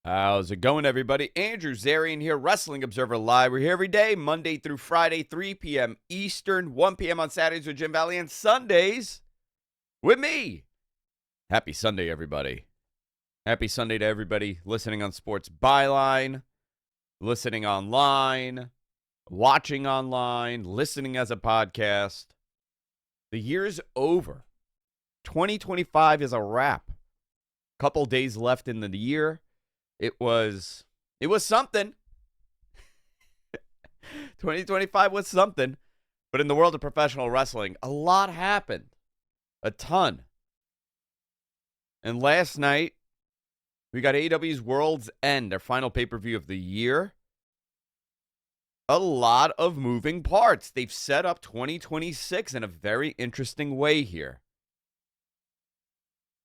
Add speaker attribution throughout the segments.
Speaker 1: How's it going, everybody? Andrew Zarian here, Wrestling Observer Live. We're here every day, Monday through Friday, 3 p.m. Eastern, 1 p.m. on Saturdays with Jim Valley, and Sundays with me. Happy Sunday, everybody. Happy Sunday to everybody listening on Sports Byline, listening online, watching online, listening as a podcast. The year's over. 2025 is a wrap. Couple days left in the year. It was something. 2025 was something. But in the world of professional wrestling, a lot happened. A ton. And last night, we got AEW's World's End, their final pay-per-view of the year. A lot of moving parts. They've set up 2026 in a very interesting way here.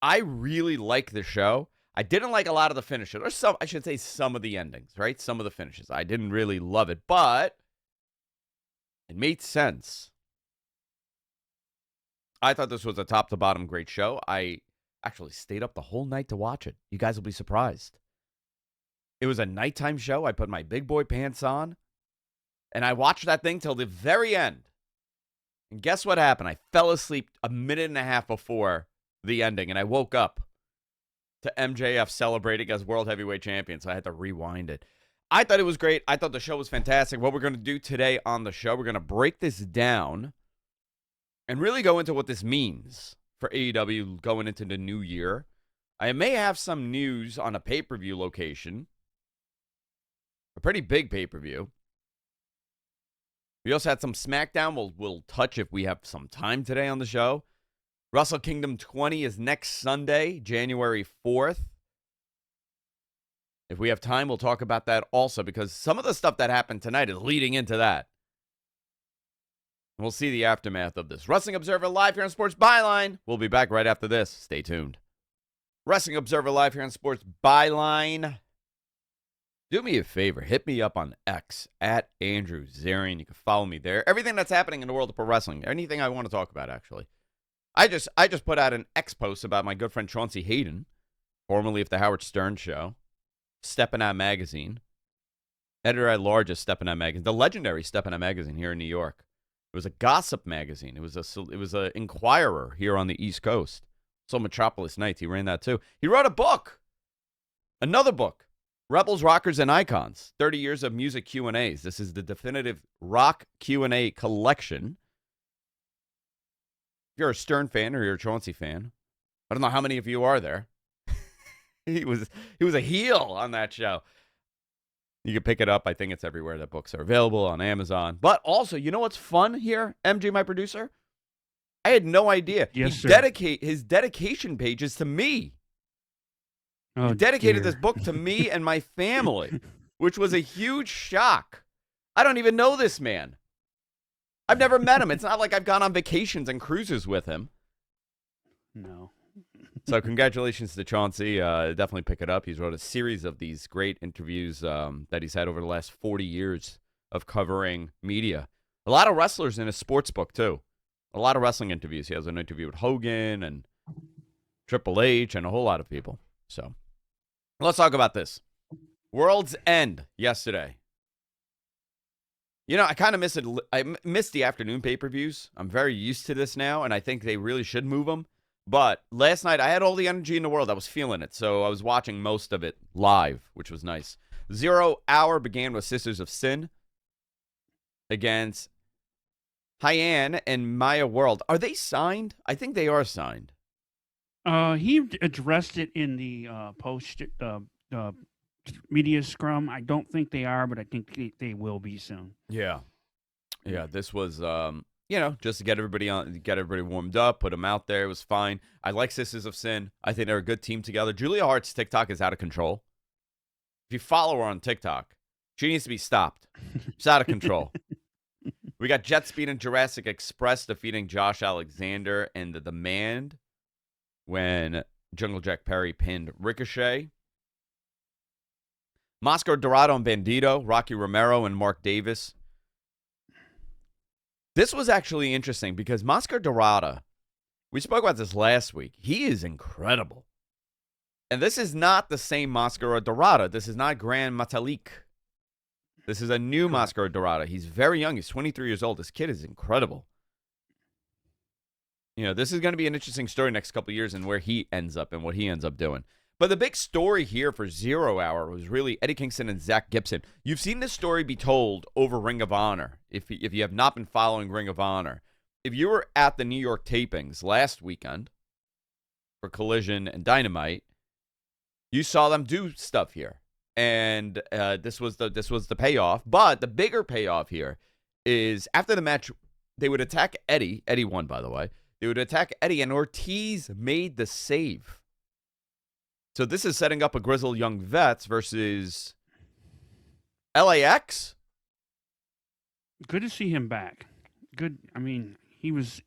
Speaker 1: I really like the show. I didn't like a lot of the finishes, or some of the endings, right? Some of the finishes. I didn't really love it, but it made sense. I thought this was a top-to-bottom great show. I actually stayed up the whole night to watch it. You guys will be surprised. It was a nighttime show. I put my big boy pants on, and I watched that thing till the very end. And guess what happened? I fell asleep a minute and a half before the ending, and I woke up to MJF celebrating as World Heavyweight Champion, so I had to rewind it. I thought it was great. I thought the show was fantastic. What we're going to do today on the show, we're going to break this down and really go into what this means for AEW going into the new year. I may have some news on a pay-per-view location, a pretty big pay-per-view. We also had some SmackDown we'll touch if we have some time today on the show. Wrestle Kingdom 20 is next Sunday, January 4th. If we have time, we'll talk about that also, because some of the stuff that happened tonight is leading into that. We'll see the aftermath of this. Wrestling Observer Live here on Sports Byline. We'll be back right after this. Stay tuned. Wrestling Observer Live here on Sports Byline. Do me a favor. Hit me up on X at Andrew Zarian. You can follow me there. Everything that's happening in the world of pro wrestling. Anything I want to talk about, actually. I just put out an X post about my good friend Chauncey Hayden, formerly of the Howard Stern Show, Steppin' Out Magazine, editor-at-large of Steppin' Out Magazine, the legendary Steppin' Out Magazine here in New York. It was a gossip magazine. It was a Inquirer here on the East Coast. So Metropolis Nights, he ran that too. He wrote a book, another book, Rebels, Rockers, and Icons, 30 Years of Music Q&As. This is the definitive rock Q&A collection. If you're a Stern fan or you're a Chauncey fan, I don't know how many of you are there. He was a heel on that show. You can pick it up. I think it's everywhere that books are available, on Amazon. But also, you know what's fun here, MJ, my producer? I had no idea.
Speaker 2: Yes, sir.
Speaker 1: His dedication page is to me.
Speaker 2: Oh,
Speaker 1: he dedicated
Speaker 2: dear.
Speaker 1: this book to me and my family, which was a huge shock. I don't even know this man. I've never met him. It's not like I've gone on vacations and cruises with him.
Speaker 2: No.
Speaker 1: So congratulations to Chauncey. Definitely pick it up. He's wrote a series of these great interviews that he's had over the last 40 years of covering media. A lot of wrestlers in his sports book, too. A lot of wrestling interviews. He has an interview with Hogan and Triple H and a whole lot of people. So let's talk about this. World's End yesterday. You know, I kind of miss it. I miss the afternoon pay-per-views. I'm very used to this now, and I think they really should move them. But last night, I had all the energy in the world. I was feeling it, so I was watching most of it live, which was nice. 0 Hour began with Sisters of Sin against Hyann and Maya World. Are they signed? I think they are signed.
Speaker 2: He addressed it in the post media scrum. I don't think they are, but I think they will be soon.
Speaker 1: Yeah. This was just to get everybody warmed up, put them out there. It was fine. I like Sisters of Sin. I think they're a good team together. Julia Hart's TikTok is out of control. If you follow her on TikTok, she needs to be stopped. It's out of control. We got Jet Speed and Jurassic Express defeating Josh Alexander and The Demand when Jungle Jack Perry pinned Ricochet. Moscow Dorado and Bandito, Rocky Romero and Mark Davis. This was actually interesting because Moscow Dorado, we spoke about this last week. He is incredible. And this is not the same Mascara Dorada. This is not Grand Metalik. This is a new Mascara Dorada. He's very young. He's 23 years old. This kid is incredible. You know, this is going to be an interesting story next couple of years and where he ends up and what he ends up doing. But the big story here for 0 Hour was really Eddie Kingston and Zach Gibson. You've seen this story be told over Ring of Honor, if you have not been following Ring of Honor. If you were at the New York tapings last weekend for Collision and Dynamite, you saw them do stuff here. And this was the payoff. But the bigger payoff here is after the match, they would attack Eddie. Eddie won, by the way. They would attack Eddie, and Ortiz made the save. So this is setting up a Grizzled Young Vets versus LAX.
Speaker 2: Good to see him back. Good. I mean, he's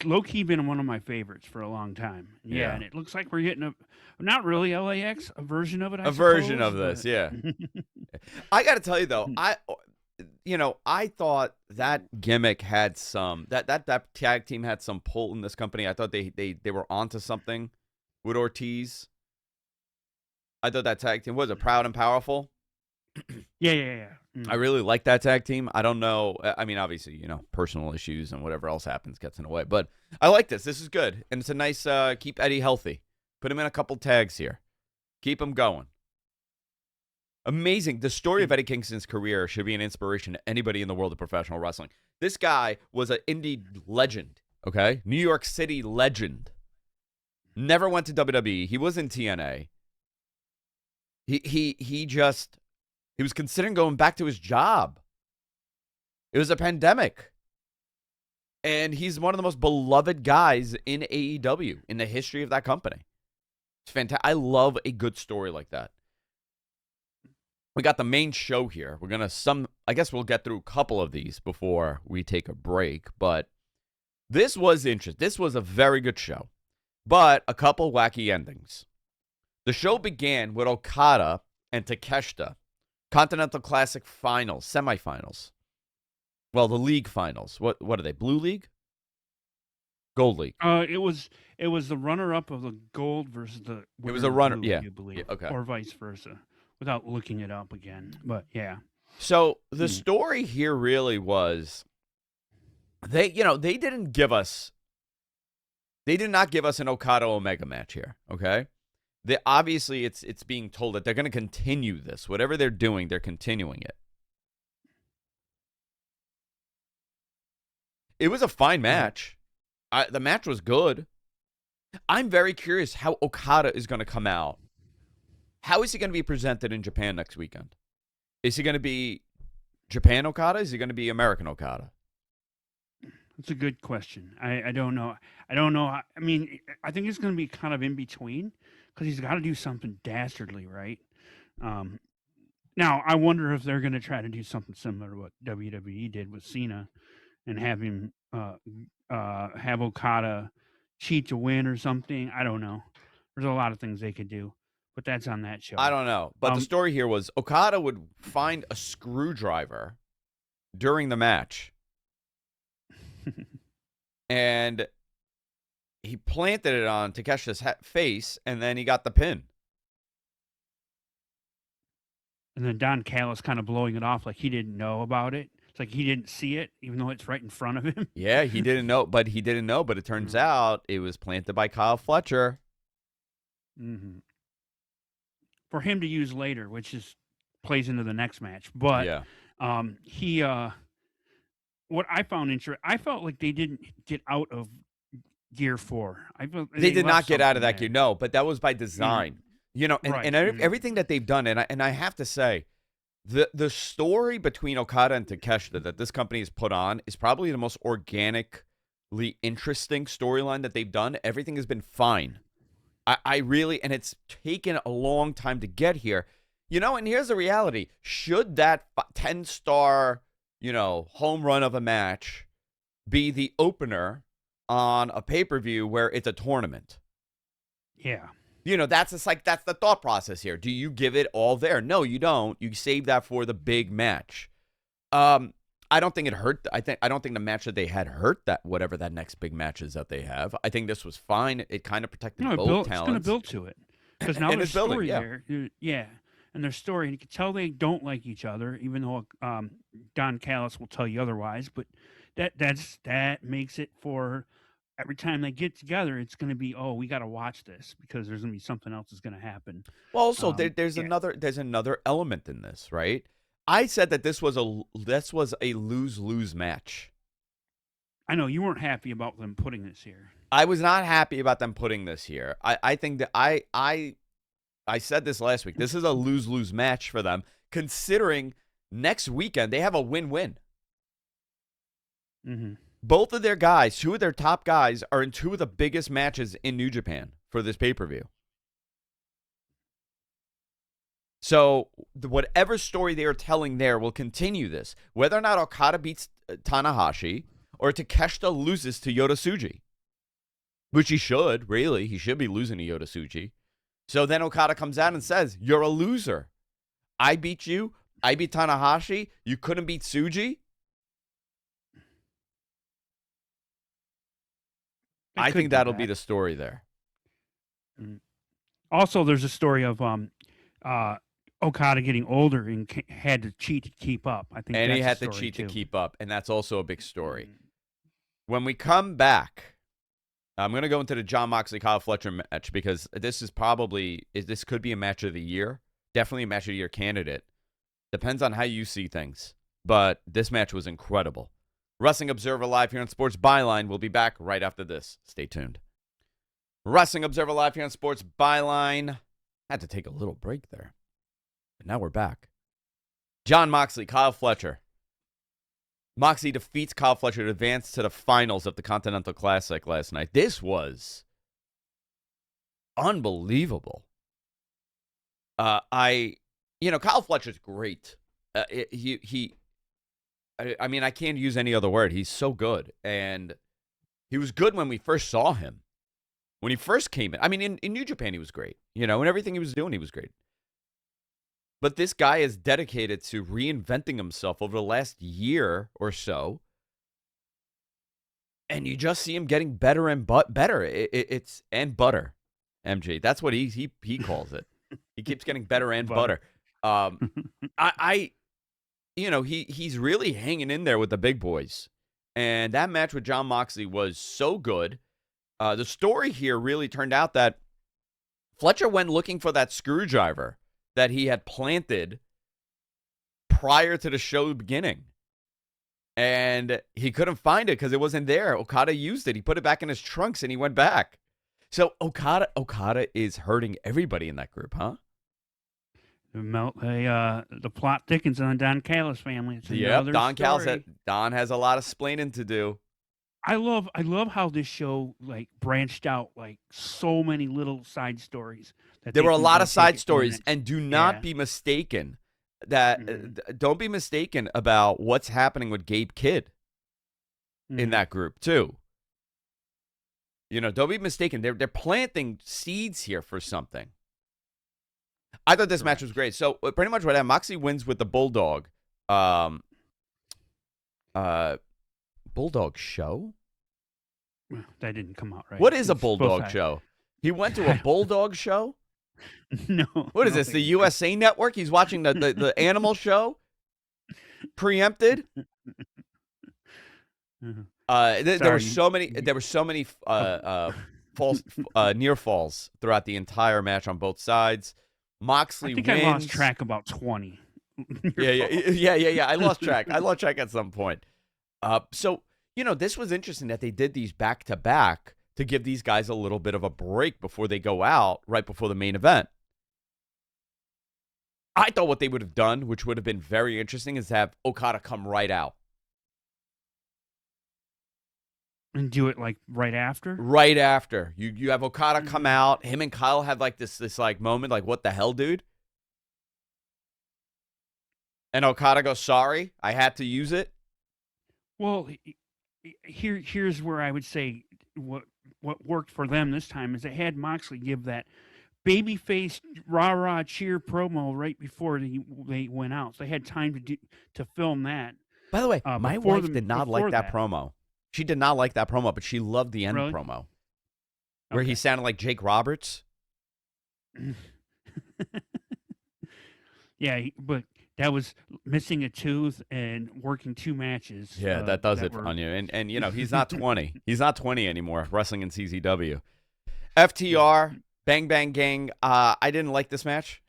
Speaker 2: low key been one of my favorites for a long time. Yeah, and it looks like we're getting not really LAX, a version of it. I
Speaker 1: version
Speaker 2: suppose,
Speaker 1: of this, yeah. I got to tell you though, I thought that gimmick had some that tag team had some pull in this company. I thought they were onto something with Ortiz. I thought that tag team was Proud and Powerful.
Speaker 2: Yeah.
Speaker 1: I really like that tag team. I don't know. I mean, obviously, personal issues and whatever else happens gets in the way. But I like this. This is good. And it's a nice keep Eddie healthy. Put him in a couple tags here. Keep him going. Amazing. The story of Eddie Kingston's career should be an inspiration to anybody in the world of professional wrestling. This guy was an indie legend, okay? New York City legend. Never went to WWE. He was in TNA. He was considering going back to his job. It was a pandemic. And he's one of the most beloved guys in AEW in the history of that company. It's fantastic. I love a good story like that. We got the main show here. We're going to I guess we'll get through a couple of these before we take a break, but this was interesting. This was a very good show, but a couple wacky endings. The show began with Okada and Takeshita, Continental Classic Finals, semifinals. Well, the league finals. What are they? Blue League? Gold League.
Speaker 2: It was the runner-up of the gold versus the
Speaker 1: It was a runner,
Speaker 2: blue,
Speaker 1: yeah.
Speaker 2: you believe,
Speaker 1: Yeah, okay.
Speaker 2: or vice versa, without looking it up again. But yeah.
Speaker 1: So the story here really was they did not give us an Okada Omega match here, okay? Obviously it's being told that they're going to continue this. Whatever they're doing, they're continuing it. It was a fine match. The match was good. I'm very curious how Okada is going to come out. How is he going to be presented in Japan next weekend? Is he going to be Japan Okada? Is he going to be American Okada?
Speaker 2: That's a good question. I don't know. I mean, I think it's going to be kind of in between because he's got to do something dastardly, right? Now, I wonder if they're going to try to do something similar to what WWE did with Cena and have him have Okada cheat to win or something. I don't know. There's a lot of things they could do, but that's on that show.
Speaker 1: I don't know. But the story here was Okada would find a screwdriver during the match. And he planted it on Takeshita's face, and then he got the pin.
Speaker 2: And then Don Callis kind of blowing it off like he didn't know about it. It's like he didn't see it, even though it's right in front of him.
Speaker 1: Yeah, he didn't know, but it turns out it was planted by Kyle Fletcher.
Speaker 2: Mm-hmm. For him to use later, which plays into the next match. But
Speaker 1: yeah.
Speaker 2: What I found interesting, I felt like they didn't get out of Gear 4. I felt
Speaker 1: they did not get out of that gear, no, but that was by design. And everything that they've done, and I have to say, the story between Okada and Takeshita that this company has put on is probably the most organically interesting storyline that they've done. Everything has been fine. I really, and it's taken a long time to get here. And here's the reality. Should that 10-star, home run of a match be the opener on a pay-per-view where it's a tournament?
Speaker 2: Yeah.
Speaker 1: That's the thought process here. Do you give it all there? No, you don't. You save that for the big match. I I don't think it hurt. I don't think the match that they had hurt that whatever that next big match is that they have. I think this was fine. It kind of protected both talents.
Speaker 2: It's going to build to it because now
Speaker 1: And
Speaker 2: there's
Speaker 1: it's building,
Speaker 2: story
Speaker 1: yeah.
Speaker 2: there. Yeah, and there's story, and you can tell they don't like each other, even though Don Callis will tell you otherwise. But that makes it for every time they get together, it's going to be, oh, we got to watch this because there's going to be something else that's going to happen.
Speaker 1: Well, also there's another element in this, right? I said that this was a lose-lose match.
Speaker 2: I know you weren't happy about them putting this here.
Speaker 1: I was not happy about them putting this here. I think that I said this last week. This is a lose-lose match for them, considering next weekend they have a win-win.
Speaker 2: Mm-hmm.
Speaker 1: Both of their guys, two of their top guys, are in two of the biggest matches in New Japan for this pay-per-view. So whatever story they are telling there will continue this. Whether or not Okada beats Tanahashi or Takeshita loses to Yota Tsuji, which he should, really. He should be losing to Yota Tsuji. So then Okada comes out and says, you're a loser. I beat you. I beat Tanahashi. You couldn't beat Tsuji. I think that'll be the story there.
Speaker 2: Also, there's a story of Okada getting older and had to cheat to keep up. I think,
Speaker 1: and he had to cheat to keep up, and that's also a big story. When we come back, I'm going to go into the Jon Moxley Kyle Fletcher match because this could be a match of the year, definitely a match of the year candidate. Depends on how you see things, but this match was incredible. Wrestling Observer Live here on Sports Byline. We'll be back right after this. Stay tuned. Wrestling Observer Live here on Sports Byline. Had to take a little break there. But now we're back. Jon Moxley, Kyle Fletcher. Moxley defeats Kyle Fletcher to advance to the finals of the Continental Classic last night. This was unbelievable. Kyle Fletcher's great. I mean, I can't use any other word. He's so good. And he was good when we first saw him. When he first came in. I mean, in New Japan, he was great. And everything he was doing, he was great. But this guy is dedicated to reinventing himself over the last year or so. And you just see him getting better and better. It's and butter, MG. That's what he calls it. He keeps getting better and butter. He's really hanging in there with the big boys. And that match with Jon Moxley was so good. The story here really turned out that Fletcher went looking for that screwdriver that he had planted prior to the show beginning. And he couldn't find it because it wasn't there. Okada used it. He put it back in his trunks and he went back. So Okada is hurting everybody in that group, huh?
Speaker 2: The plot thickens on Don Callis family.
Speaker 1: Yep, Don has a lot of splaining to do.
Speaker 2: I love how this show branched out so many little side stories.
Speaker 1: There were a lot of side stories, and do not be mistaken don't be mistaken about what's happening with Gabe Kidd in that group too. Don't be mistaken. They're planting seeds here for something. I thought this match was great. So pretty much what happened, Moxley wins with the Bulldog. Bulldog show?
Speaker 2: That didn't come out right.
Speaker 1: What is a Bulldog show? He went to a Bulldog show?
Speaker 2: No.
Speaker 1: What is this, the USA Network? He's watching the animal show? Preempted? There were so many false near falls throughout the entire match on both sides. Moxley wins.
Speaker 2: I lost track about 20.
Speaker 1: Yeah. I lost track. I lost track at some point. So this was interesting that they did these back to back to give these guys a little bit of a break before they go out right before the main event. I thought what they would have done, which would have been very interesting, is have Okada come right out.
Speaker 2: And do it right after?
Speaker 1: Right after. You have Okada come out. Him and Kyle have this moment, what the hell, dude? And Okada goes, sorry, I had to use it.
Speaker 2: Well, here's where I would say what worked for them this time is they had Moxley give that babyface rah-rah cheer promo right before they went out. So they had time to film that.
Speaker 1: By the way, my wife did not like that
Speaker 2: that.
Speaker 1: promo. She did not like that promo, but she loved the end
Speaker 2: Really?
Speaker 1: promo where he sounded like Jake Roberts.
Speaker 2: Yeah, but that was missing a tooth and working 2 matches.
Speaker 1: Yeah, that does it on you. And you know, he's not 20. He's not 20 anymore, wrestling in CZW. FTR, Bang Bang Gang. I didn't like this match,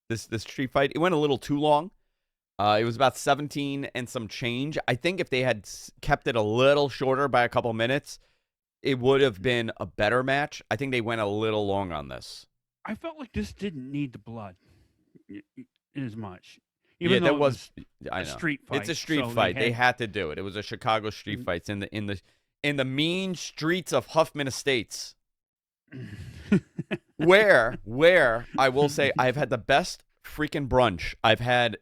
Speaker 1: this street fight. It went a little too long. It was about 17 and some change. I think if they had kept it a little shorter by a couple minutes, it would have been a better match. I think they went a little long on this.
Speaker 2: I felt like this didn't need the blood as much.
Speaker 1: Even though it was
Speaker 2: a street fight.
Speaker 1: It's a street fight. They had to do it. It was a Chicago street fight. It's in the mean streets of Huffman Estates. where I will say I've had the best freaking brunch I've had,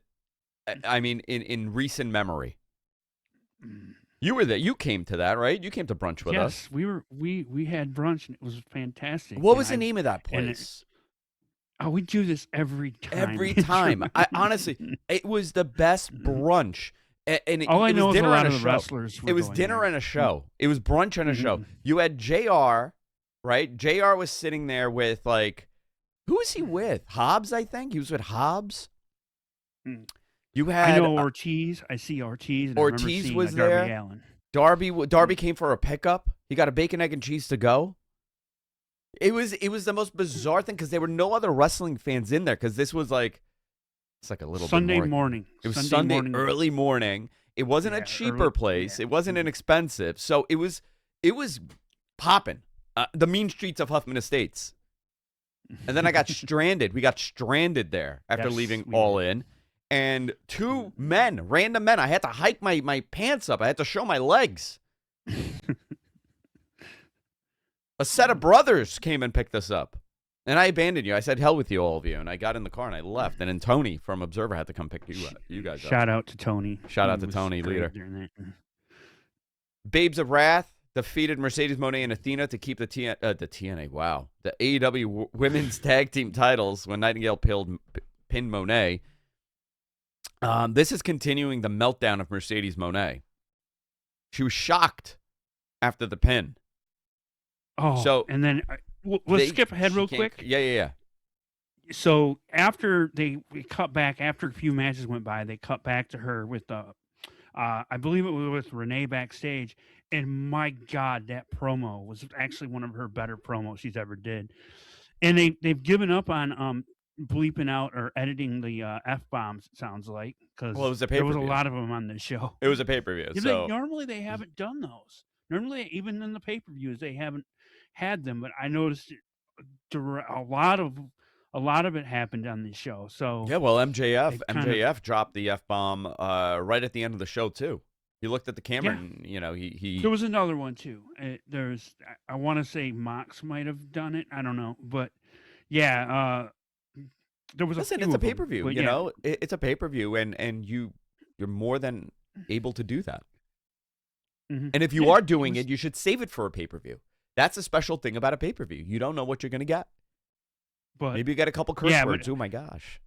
Speaker 1: I mean, in recent memory. You were there. You came to that, right? You came to brunch with us.
Speaker 2: Yes, we had brunch and it was fantastic.
Speaker 1: What was the name of that place?
Speaker 2: We do this every time.
Speaker 1: Every time. I honestly, it was the best brunch. And
Speaker 2: all I know is a lot of the
Speaker 1: show.
Speaker 2: wrestlers were
Speaker 1: It was
Speaker 2: going
Speaker 1: dinner
Speaker 2: there.
Speaker 1: and a show. It was brunch and a show. You had JR, right? JR was sitting there with, like, who was he with? Hobbs, I think. He was with Hobbs. You had.
Speaker 2: I know Ortiz. I see Ortiz. And
Speaker 1: Ortiz was
Speaker 2: Darby
Speaker 1: there.
Speaker 2: Allin.
Speaker 1: Darby came for a pickup. He got a bacon, egg, and cheese to go. It was the most bizarre thing because there were no other wrestling fans in there because this was like, it's like a little
Speaker 2: Sunday
Speaker 1: bit more.
Speaker 2: morning.
Speaker 1: It was Sunday early morning. It wasn't a cheaper place. It wasn't inexpensive. So it was popping. The mean streets of Huffman Estates. And then I got stranded. We got stranded there after leaving All In. And 2 men, random men. I had to hike my pants up. I had to show my legs. A set of brothers came and picked us up. And I abandoned you. I said, hell with you, all of you. And I got in the car and I left. And then Tony from Observer had to come pick you guys up.
Speaker 2: Shout out to Tony.
Speaker 1: Shout out to Tony, leader. Babes of Wrath defeated Mercedes Moné and Athena to keep the TNA, wow. The AEW Women's Tag Team titles when Nightingale pinned Moné. This is continuing the meltdown of Mercedes Moné. She was shocked after the pin.
Speaker 2: Oh, so, and then let's skip ahead real quick.
Speaker 1: Yeah.
Speaker 2: So after we cut back, after a few matches went by, they cut back to her with I believe it was with Renee backstage. And my God, that promo was actually one of her better promos she's ever did. And they've given up on bleeping out or editing the F-bombs, it sounds like, because there was a lot of them on this show.
Speaker 1: It was a pay-per-view. So
Speaker 2: normally they haven't done those. Normally, even in the pay-per-views, they haven't had them. But I noticed a lot of it happened on this show. So
Speaker 1: yeah, well, MJF dropped the F-bomb right at the end of the show too. He looked at the camera and he.
Speaker 2: There was another one too. I want to say Mox might have done it. I don't know, but yeah. There was
Speaker 1: Listen, it's a pay-per-view. It's a pay-per-view, and you're more than able to do that. Mm-hmm. And if you are doing it, you should save it for a pay-per-view. That's a special thing about a pay-per-view. You don't know what you're going to get. But maybe you get a couple curse words. Oh my gosh!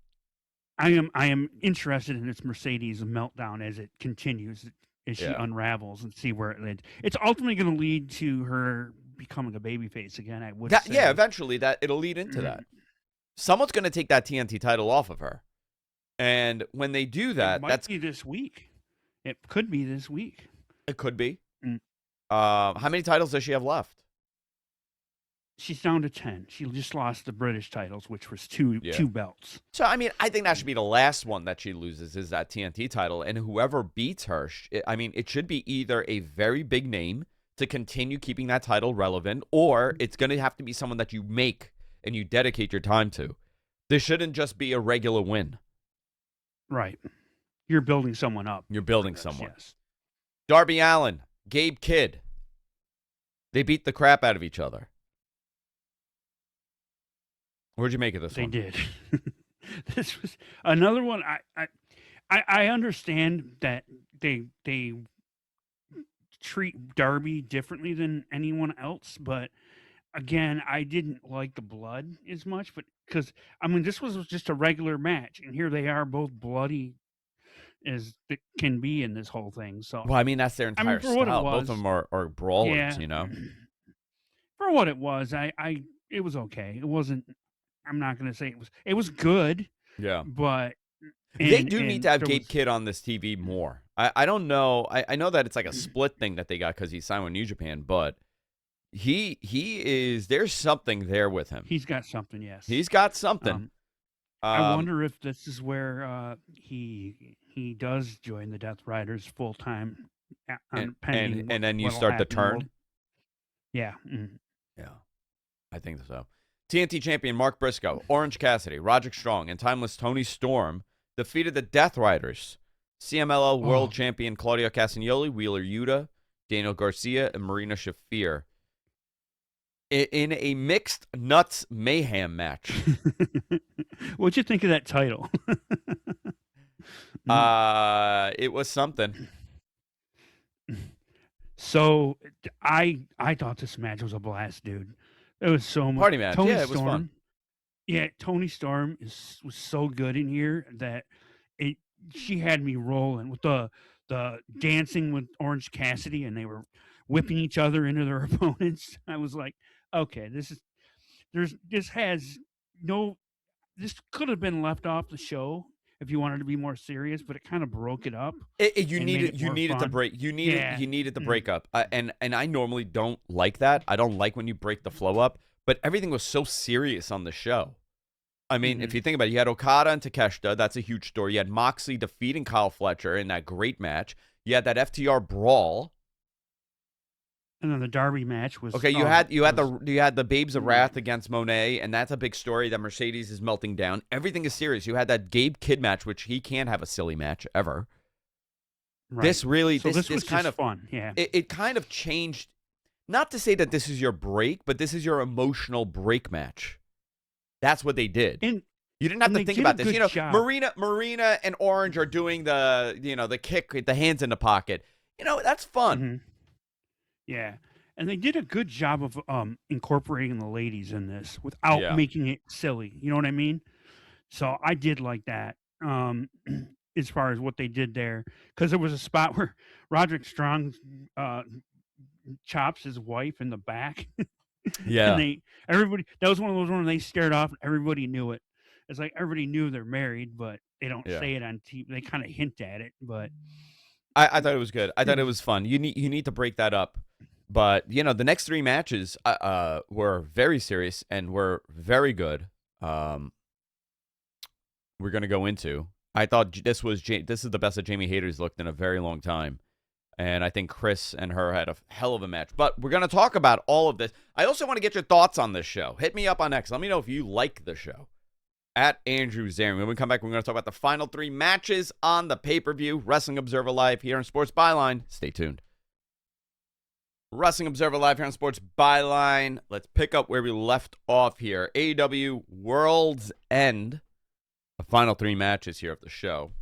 Speaker 2: I am interested in this Mercedes meltdown as it continues, as she unravels, and see where it leads. It's ultimately going to lead to her becoming a babyface again. I would say.
Speaker 1: Yeah, eventually it'll lead into that. Someone's going to take that TNT title off of her, and when they do that,
Speaker 2: that's be this week. It could be this week.
Speaker 1: It could be. How many titles does she have left?
Speaker 2: She's down to 10. She just lost the British titles, which was two belts.
Speaker 1: So, I mean, I think that should be the last one that she loses is that TNT title. And whoever beats her, I mean, it should be either a very big name to continue keeping that title relevant, or it's going to have to be someone that you make and you dedicate your time to. This shouldn't just be a regular win.
Speaker 2: Right. You're building someone up.
Speaker 1: You're building someone.
Speaker 2: Yes.
Speaker 1: Darby Allin, Gabe Kidd. They beat the crap out of each other. Where'd you make of this one?
Speaker 2: They did. This was another one. I understand that they treat Darby differently than anyone else, but again, I didn't like the blood as much. But because I mean, this was just a regular match, and here they are, both bloody, as it can be in this whole thing. So,
Speaker 1: Well, I mean, that's their
Speaker 2: I mean,
Speaker 1: entire
Speaker 2: for what it
Speaker 1: style. Both of
Speaker 2: was,
Speaker 1: them are brawlers,
Speaker 2: yeah,
Speaker 1: you know?
Speaker 2: for what it was, it was okay. It wasn't. I'm not gonna say it was. It was good,
Speaker 1: Yeah.
Speaker 2: but
Speaker 1: They do need to
Speaker 2: and
Speaker 1: have
Speaker 2: there
Speaker 1: Gabe
Speaker 2: was.
Speaker 1: Kidd on this TV more. I don't know. I know that it's like a split thing that they got because he signed with New Japan, but he is there's something there with him.
Speaker 2: He's got something, yes.
Speaker 1: He's got something.
Speaker 2: I wonder if this is where he does join the Death Riders full time, pending
Speaker 1: and then you
Speaker 2: what'll
Speaker 1: start the
Speaker 2: happen.
Speaker 1: turn.
Speaker 2: Yeah.
Speaker 1: Yeah, I think so. TNT champion Mark Briscoe, Orange Cassidy, Roderick Strong, and timeless Tony Storm defeated the Death Riders. CMLL World Champion Claudio Castagnoli, Wheeler Yuta, Daniel Garcia, and Marina Shafir in a mixed nuts mayhem match.
Speaker 2: What'd you think of that title?
Speaker 1: It was something.
Speaker 2: So I thought this match was a blast, dude. It was so much
Speaker 1: Party match.
Speaker 2: Tony
Speaker 1: Yeah, it
Speaker 2: Storm,
Speaker 1: was fun.
Speaker 2: Yeah, Tony Storm was so good in here that she had me rolling with the dancing with Orange Cassidy, and they were whipping each other into their opponents. I was like, okay, this could have been left off the show if you wanted to be more serious, but it kind of broke it up.
Speaker 1: You needed to break. You needed to break up. And I normally don't like that. I don't like when you break the flow up. But everything was so serious on the show. I mean, if you think about it, you had Okada and Takeshita. That's a huge story. You had Moxley defeating Kyle Fletcher in that great match. You had that FTR brawl.
Speaker 2: And then the Darby match was
Speaker 1: okay. You had the Babes of Wrath against Monet, and that's a big story. That Mercedes is melting down. Everything is serious. You had that Gabe Kidd match, which he can't have a silly match ever.
Speaker 2: Right.
Speaker 1: This really,
Speaker 2: so
Speaker 1: this
Speaker 2: was
Speaker 1: kind
Speaker 2: just
Speaker 1: of
Speaker 2: fun. Yeah,
Speaker 1: it kind of changed. Not to say that this is your break, but this is your emotional break match. That's what they did.
Speaker 2: And
Speaker 1: you didn't have to think about this. You know,
Speaker 2: job.
Speaker 1: Marina and Orange are doing the kick with the hands in the pocket. You know, that's fun.
Speaker 2: Yeah, and they did a good job of incorporating the ladies in this without making it silly. You know what I mean? So I did like that. As far as what they did there, because there was a spot where Roderick Strong chops his wife in the back.
Speaker 1: Yeah.
Speaker 2: And everybody, that was one of those ones they stared off and everybody knew it. It's like everybody knew they're married, but they don't say it on TV. They kind of hint at it, but
Speaker 1: I thought it was good. I thought it was fun. You need to break that up. But, you know, the next three matches were very serious and were very good. We're going to go into. I thought this is the best that Jamie Hayter's looked in a very long time. And I think Chris and her had a hell of a match. But we're going to talk about all of this. I also want to get your thoughts on this show. Hit me up on X. Let me know if you like the show. At Andrew Zarian. When we come back, we're going to talk about the final three matches on the pay-per-view. Wrestling Observer Live here on Sports Byline. Stay tuned. Wrestling Observer Live here on Sports Byline. Let's pick up where we left off here. AEW World's End. The final three matches here of the show.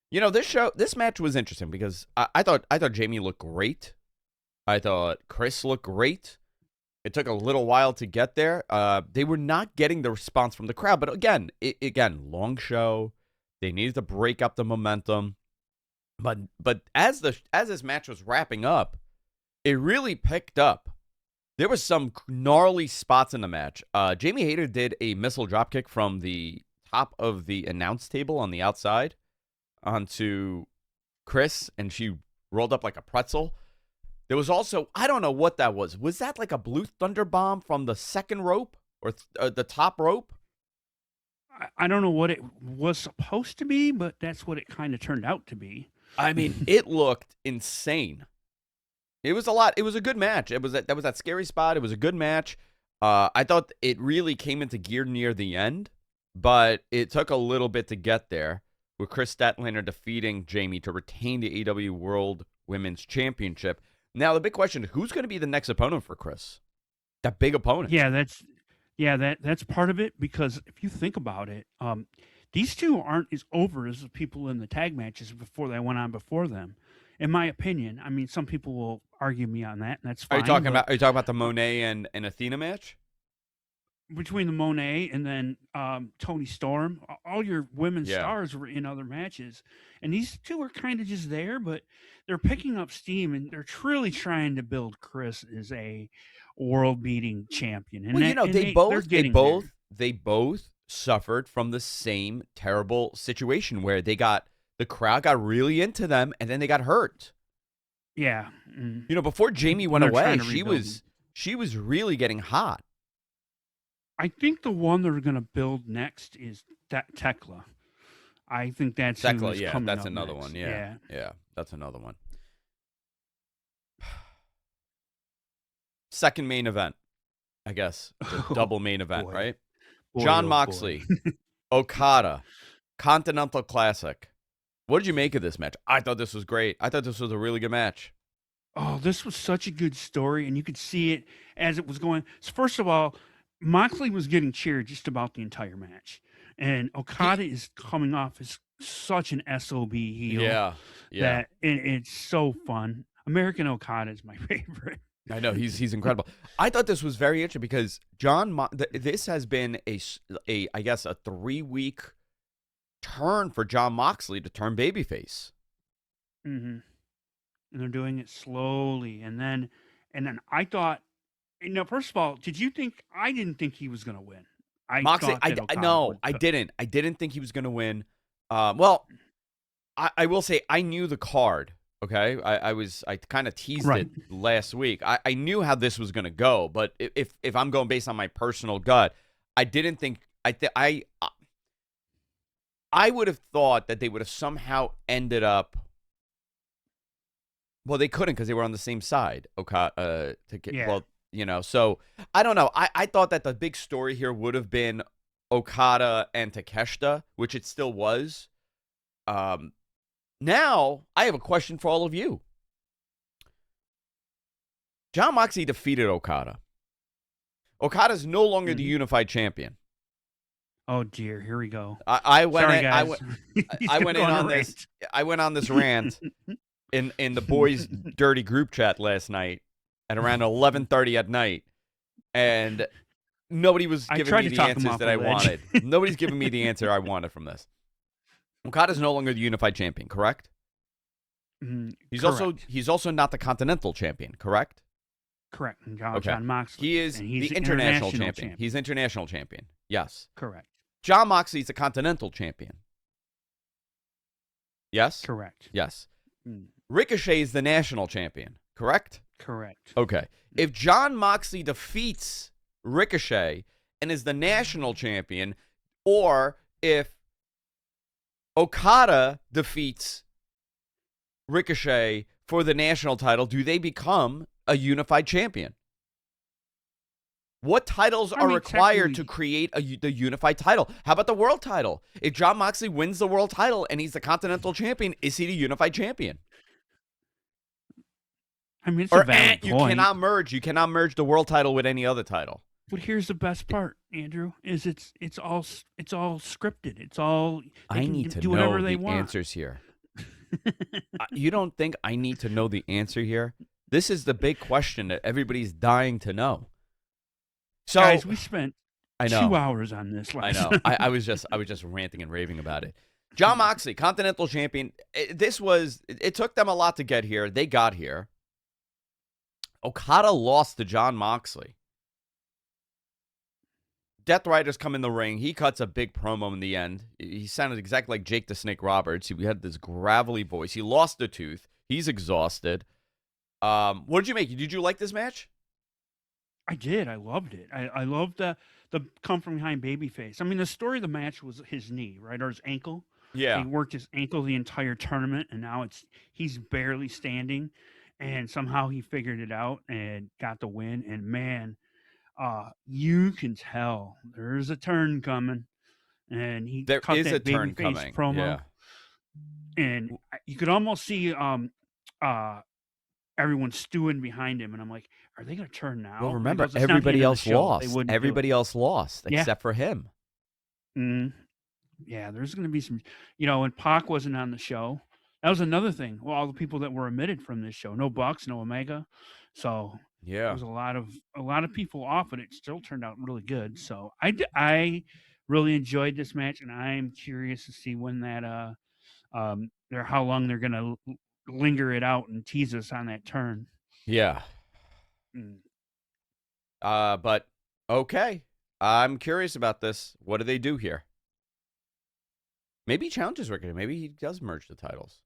Speaker 1: You know, this match was interesting because I thought Jamie looked great. I thought Chris looked great. It took a little while to get there. They were not getting the response from the crowd, but again, long show. They needed to break up the momentum. But as this match was wrapping up, it really picked up. There was some gnarly spots in the match. Jamie Hayter did a missile dropkick from the top of the announce table on the outside onto Chris, and she rolled up like a pretzel. There was also, I don't know what that was. Was that like a Blue Thunder bomb from the second rope or the top rope?
Speaker 2: I don't know what it was supposed to be, but that's what it kind of turned out to be.
Speaker 1: I mean, it looked insane. It was a lot. It was a good match. That was that scary spot. It was a good match. I thought it really came into gear near the end, but it took a little bit to get there, with Chris Statlander defeating Jamie to retain the AEW World Women's Championship. Now, the big question, who's going to be the next opponent for Chris? That big opponent.
Speaker 2: Yeah, that's part of it, because if you think about it, these two aren't as over as the people in the tag matches before they went on before them. In my opinion, I mean, some people will argue me on that, and that's fine.
Speaker 1: Are you talking about the Moné and Athena match?
Speaker 2: Between the Moné and then Tony Storm, all your women
Speaker 1: Yeah.
Speaker 2: stars were in other matches, and these two are kind of just there, but they're picking up steam, and they're truly trying to build Chris as a world-beating champion, and
Speaker 1: Well, you
Speaker 2: that
Speaker 1: know,
Speaker 2: and
Speaker 1: they
Speaker 2: they're
Speaker 1: both they
Speaker 2: getting there.
Speaker 1: both they both suffered from the same terrible situation where the crowd got really into them and then they got hurt.
Speaker 2: Yeah,
Speaker 1: You know, before Jamie
Speaker 2: and
Speaker 1: went
Speaker 2: they're
Speaker 1: away,
Speaker 2: trying to rebuild 'em.
Speaker 1: she was really getting hot.
Speaker 2: I think the one they're gonna build next is that Tekla. I think that's who
Speaker 1: Tekla,
Speaker 2: is
Speaker 1: yeah,
Speaker 2: coming
Speaker 1: that's
Speaker 2: up
Speaker 1: another one.
Speaker 2: next.
Speaker 1: Yeah.
Speaker 2: Yeah.
Speaker 1: Yeah, that's another one. Second main event, I guess. The
Speaker 2: Oh,
Speaker 1: double main event,
Speaker 2: boy.
Speaker 1: right?
Speaker 2: Boy,
Speaker 1: Jon
Speaker 2: oh boy.
Speaker 1: Moxley, Okada, Continental Classic. What did you make of this match? I thought this was great. I thought this was a really good match.
Speaker 2: Oh, this was such a good story, and you could see it as it was going. So first of all, Moxley was getting cheered just about the entire match, and Okada is coming off as such an SOB heel
Speaker 1: Yeah. Yeah.
Speaker 2: that it's so fun. American Okada is my favorite.
Speaker 1: I know he's incredible. I thought this was very interesting because this has been I guess a 3-week turn for Jon Moxley to turn babyface.
Speaker 2: hmm And they're doing it slowly, and then I thought, first of all, did you think I didn't think he was going to win? I
Speaker 1: Moxley,
Speaker 2: thought that
Speaker 1: I
Speaker 2: Okada
Speaker 1: no,
Speaker 2: would.
Speaker 1: I didn't. I didn't think he was going to win. Well, I will say I knew the card. Okay, I kind of teased
Speaker 2: Right.
Speaker 1: it last week. I knew how this was going to go, but if I'm going based on my personal gut, I didn't think I would have thought that they would have somehow ended up. Well, they couldn't because they were on the same side.
Speaker 2: Yeah.
Speaker 1: Well, you know, so I don't know. I thought that the big story here would have been Okada and Takeshita, which it still was. Now I have a question for all of you. Jon Moxley defeated Okada. Okada's no longer the unified champion.
Speaker 2: Oh dear, here we go.
Speaker 1: I went
Speaker 2: Sorry,
Speaker 1: in,
Speaker 2: guys.
Speaker 1: I went in on this. I went on this rant in the boys' dirty group chat last night at around 11:30 at night, and nobody was giving me the answers that I wanted. Nobody's giving me the answer I wanted from this. Okada's no longer the unified champion, correct? He's also not the continental champion, correct?
Speaker 2: Correct.
Speaker 1: Okay.
Speaker 2: Jon Moxley.
Speaker 1: He is the international champion. He's international champion. Yes.
Speaker 2: Correct.
Speaker 1: Jon Moxley's the continental champion. Yes?
Speaker 2: Correct.
Speaker 1: Yes. Ricochet is the national champion, correct?
Speaker 2: Correct.
Speaker 1: Okay. If Jon Moxley defeats Ricochet and is the national champion, or if Okada defeats Ricochet for the national title, do they become a unified champion? What titles are required to create the unified title? How about the world title? If Jon Moxley wins the world title and he's the continental champion, is he the unified champion?
Speaker 2: I mean, it's a valid point.
Speaker 1: You cannot merge the world title with any other title.
Speaker 2: But here's the best part, Andrew, is it's all scripted. It's all
Speaker 1: I need to
Speaker 2: do whatever
Speaker 1: know
Speaker 2: they
Speaker 1: the
Speaker 2: want.
Speaker 1: answers here. You don't think I need to know the answer here? This is the big question that everybody's dying to know. So,
Speaker 2: guys, we spent 2
Speaker 1: 2
Speaker 2: hours on this last
Speaker 1: I know. I was just ranting and raving about it. Jon Moxley, Continental Champion. It took them a lot to get here. They got here. Okada lost to Jon Moxley. Death Rider's come in the ring. He cuts a big promo in the end. He sounded exactly like Jake the Snake Roberts. He had this gravelly voice. He lost a tooth. He's exhausted. What did you make? Did you like this match?
Speaker 2: I did. I loved it. I loved the come from behind babyface. I mean, the story of the match was his knee, right, or his ankle.
Speaker 1: Yeah.
Speaker 2: He worked his ankle the entire tournament, and now he's barely standing, and somehow he figured it out and got the win. And man, you can tell there's a turn coming, and
Speaker 1: There
Speaker 2: cut
Speaker 1: is
Speaker 2: that
Speaker 1: a turn
Speaker 2: babyface
Speaker 1: coming.
Speaker 2: promo,
Speaker 1: Yeah.
Speaker 2: and you could almost see everyone stewing behind him, and I'm like, are they going to turn now?
Speaker 1: Well,
Speaker 2: And he
Speaker 1: remember,
Speaker 2: goes, "It's not the
Speaker 1: everybody
Speaker 2: end of the
Speaker 1: else
Speaker 2: show. They
Speaker 1: lost.
Speaker 2: wouldn't do it."
Speaker 1: Everybody else lost
Speaker 2: Yeah.
Speaker 1: except for him.
Speaker 2: Yeah, there's going to be some, when Pac wasn't on the show, that was another thing. Well, all the people that were omitted from this show, no Bucks, no Omega, so there
Speaker 1: Yeah.
Speaker 2: was a lot of people off, but it still turned out really good. So I really enjoyed this match, and I'm curious to see when that or how long they're gonna linger it out and tease us on that turn.
Speaker 1: Yeah.
Speaker 2: Mm.
Speaker 1: But okay. I'm curious about this. What do they do here? Maybe he challenges Rick. Maybe he does merge the titles.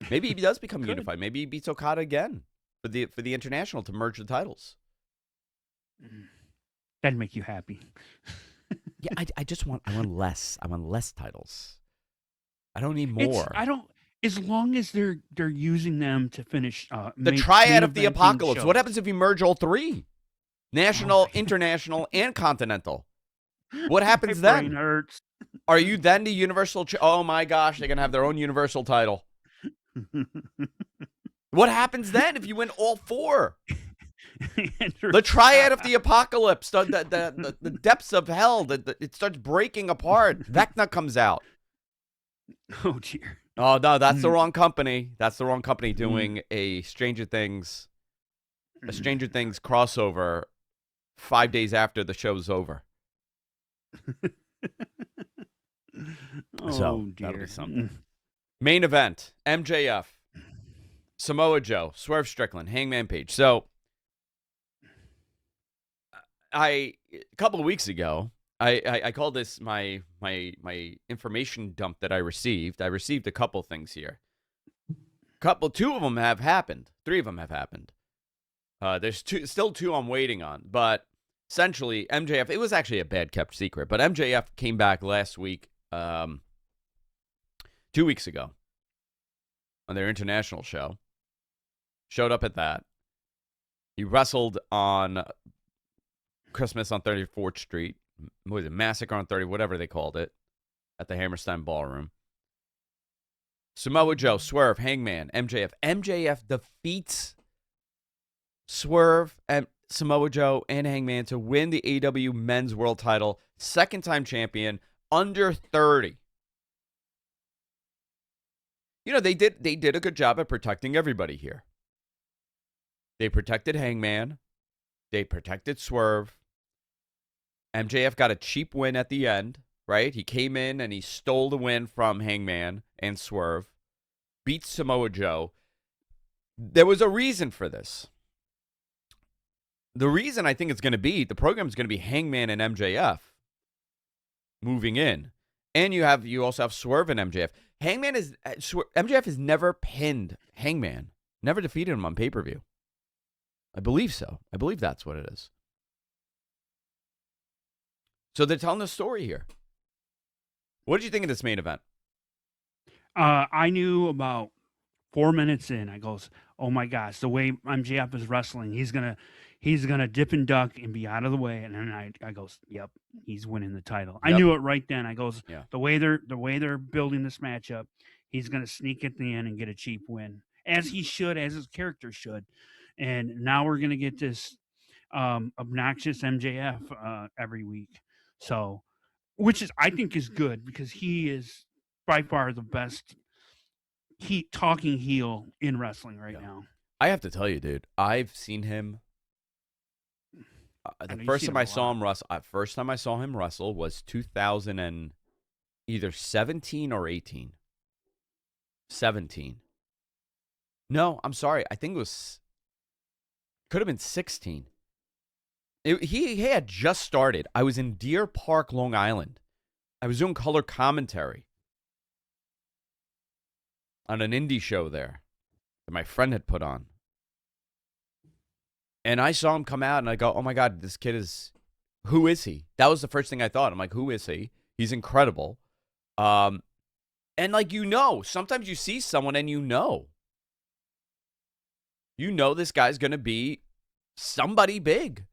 Speaker 1: Maybe he does become unified. Maybe he beats Okada again for the international to merge the titles.
Speaker 2: That'd make you happy.
Speaker 1: Yeah, I want less. I want less titles. I don't need more.
Speaker 2: As long as they're using them to finish
Speaker 1: the triad of the apocalypse. What happens if you merge all three? National, international, and continental. What happens then?
Speaker 2: Brain hurts.
Speaker 1: Are you then the universal? Oh my gosh, they're gonna have their own universal title. What happens then if you win all four? The triad of the apocalypse, the depths of hell, it starts breaking apart. Vecna comes out.
Speaker 2: Oh dear.
Speaker 1: Oh no, that's the wrong company. That's the wrong company doing a Stranger Things crossover 5 days after the show's over. So
Speaker 2: dear.
Speaker 1: that'll be something. Main event: MJF, Samoa Joe, Swerve Strickland, Hangman Page. So, a couple of weeks ago, I called this my information dump that I received. I received a couple things here. Two of them have happened. 3 of them have happened. There's still 2 I'm waiting on, but essentially MJF. It was actually a bad kept secret, but MJF came back last week. 2 weeks ago on their international show. Showed up at that. He wrestled on Christmas on 34th Street. What was it? Massacre on 30, whatever they called it, at the Hammerstein Ballroom. Samoa Joe, Swerve, Hangman, MJF. MJF defeats Swerve and Samoa Joe and Hangman to win the AEW Men's World Title. Second-time champion, under 30. You know, they did a good job at protecting everybody here. They protected Hangman. They protected Swerve. MJF got a cheap win at the end, right? He came in and he stole the win from Hangman and Swerve. Beat Samoa Joe. There was a reason for this. The reason I think it's going to be, the program is going to be Hangman and MJF moving in. And you also have Swerve and MJF. MJF has never pinned Hangman. Never defeated him on pay-per-view. I believe so. I believe that's what it is. So they're telling the story here. What did you think of this main event?
Speaker 2: I knew about 4 minutes in. I goes, oh my gosh, the way MJF is wrestling, he's gonna dip and duck and be out of the way. And then I goes, yep, he's winning the title. Yep. I knew it right then. I goes, yeah. The way they're building this matchup, he's gonna sneak at the end and get a cheap win, as he should, as his character should. And now we're gonna get this obnoxious MJF every week. So, which I think is good, because he is by far the best talking heel in wrestling right now.
Speaker 1: I have to tell you, dude, I've seen him. The first time I saw him wrestle was 2000 and either 17 or 18. 17. No, I'm sorry. I think could have been 16. He had just started. I was in Deer Park, Long Island. I was doing color commentary on an indie show there that my friend had put on. And I saw him come out, and I go, oh, my God, this kid who is he? That was the first thing I thought. I'm like, who is he? He's incredible. And, like, sometimes you see someone and you know this guy's going to be somebody big.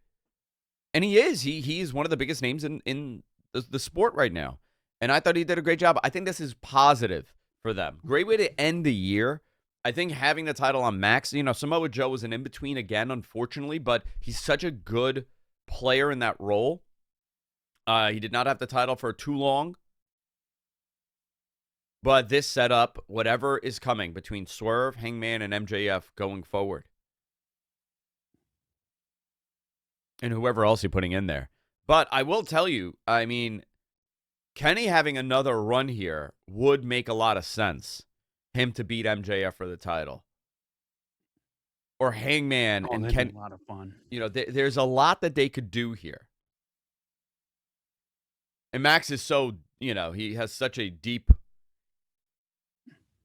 Speaker 1: And he is. He is one of the biggest names in the sport right now. And I thought he did a great job. I think this is positive for them. Great way to end the year. I think having the title on Max, Samoa Joe was an in-between again, unfortunately, but he's such a good player in that role. He did not have the title for too long. But this set up whatever is coming between Swerve, Hangman, and MJF going forward. And whoever else you're putting in there. But I will tell you, I mean, Kenny having another run here would make a lot of sense. Him to beat MJF for the title. Or Hangman and
Speaker 2: that'd
Speaker 1: Kenny.
Speaker 2: be a lot of fun.
Speaker 1: You know, there's a lot that they could do here. And Max is so, you know, he has such a deep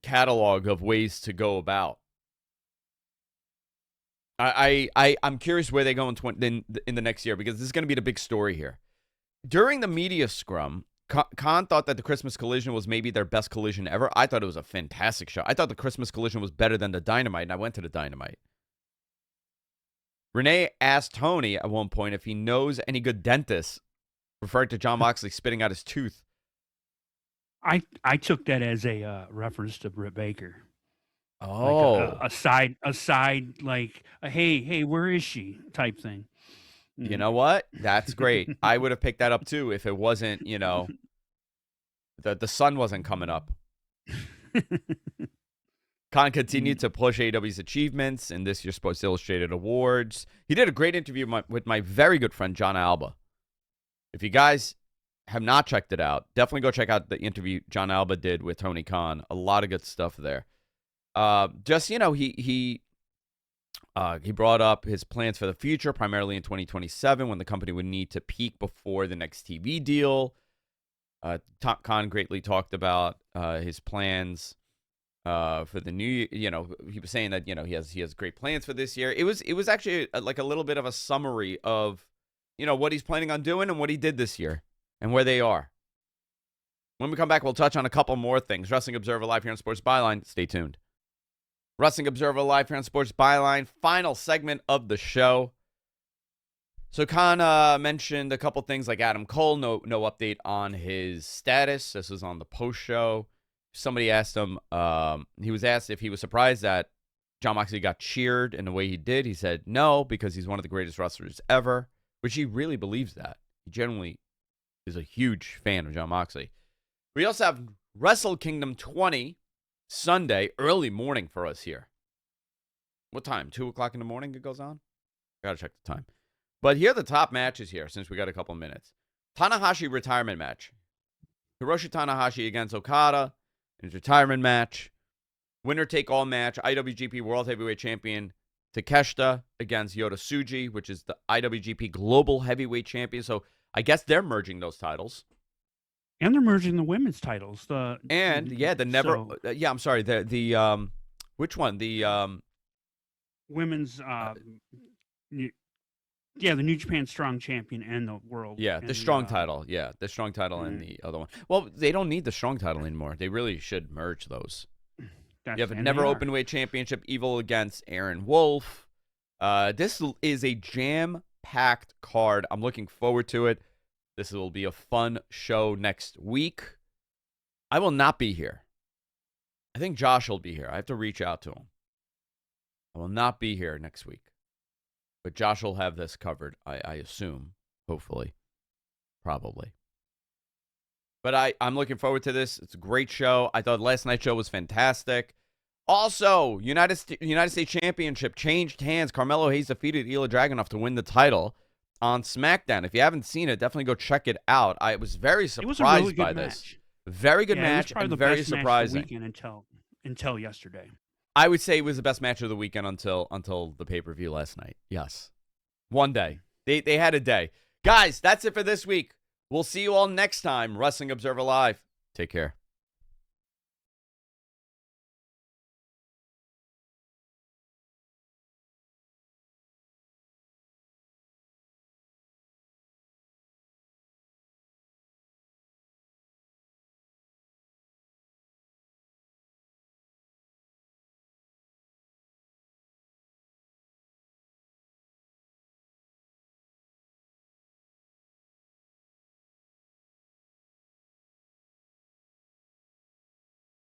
Speaker 1: catalog of ways to go about. I'm curious where they go in the next year, because this is going to be the big story here. During the media scrum, Khan thought that the Christmas Collision was maybe their best collision ever. I thought it was a fantastic show. I thought the Christmas Collision was better than the Dynamite, and I went to the Dynamite. Renee asked Tony at one point if he knows any good dentists, referring to Jon Moxley spitting out his tooth.
Speaker 2: I took that as a reference to Britt Baker.
Speaker 1: Oh,
Speaker 2: Like a side, like a, hey, where is she type thing.
Speaker 1: You know what? That's great. I would have picked that up too if it wasn't, you know, the sun wasn't coming up. Khan continued to push AEW's achievements in this year's Sports Illustrated Awards. He did a great interview with my very good friend, John Alba. If you guys have not checked it out, definitely go check out the interview John Alba did with Tony Khan. A lot of good stuff there. Just, you know, he brought up his plans for the future, primarily in 2027, when the company would need to peak before the next TV deal. Khan greatly talked about his plans for the new, you know, he was saying that, you know, he has great plans for this year. It was actually like a little bit of a summary of, you know, what he's planning on doing and what he did this year and where they are. When we come back, we'll touch on a couple more things. Wrestling Observer Live here on Sports Byline. Stay tuned. Wrestling Observer Live here on Sports Byline. Final segment of the show. So Khan mentioned a couple things like Adam Cole. No update on his status. This was on the post show. Somebody asked him. He was asked if he was surprised that Jon Moxley got cheered in the way he did. He said no, because he's one of the greatest wrestlers ever, which he really believes that. He generally is a huge fan of Jon Moxley. We also have Wrestle Kingdom 20. Sunday, early morning for us here. What time? 2 o'clock in the morning it goes on? Gotta check the time. But here are the top matches here, since we got a couple minutes. Tanahashi retirement match. Hiroshi Tanahashi against Okada in his retirement match. Winner take all match. IWGP World Heavyweight Champion Takeshita against Yota Tsuji, which is the IWGP Global Heavyweight Champion. So I guess they're merging those titles.
Speaker 2: And they're merging the women's titles.
Speaker 1: Which one? The
Speaker 2: women's the New Japan Strong Champion and the World.
Speaker 1: Yeah, the Strong title. Yeah, the Strong title and the other one. Well, they don't need the Strong title anymore. They really should merge those. You have a Never Openweight Championship, Evil against Aaron Wolf. This is a jam-packed card. I'm looking forward to it. This will be a fun show next week. I will not be here. I think Josh will be here. I have to reach out to him. I will not be here next week. But Josh will have this covered, I assume. Hopefully. Probably. But I'm looking forward to this. It's a great show. I thought last night's show was fantastic. Also, United States Championship changed hands. Carmelo Hayes defeated Ilya Dragunov to win the title on SmackDown. If you haven't seen it, definitely go check it out. I was very surprised by this. Very good match and very surprising.
Speaker 2: Match of the weekend until yesterday.
Speaker 1: I would say it was the best match of the weekend until the pay-per-view last night. Yes. One day. They had a day. Guys, that's it for this week. We'll see you all next time. Wrestling Observer Live. Take care.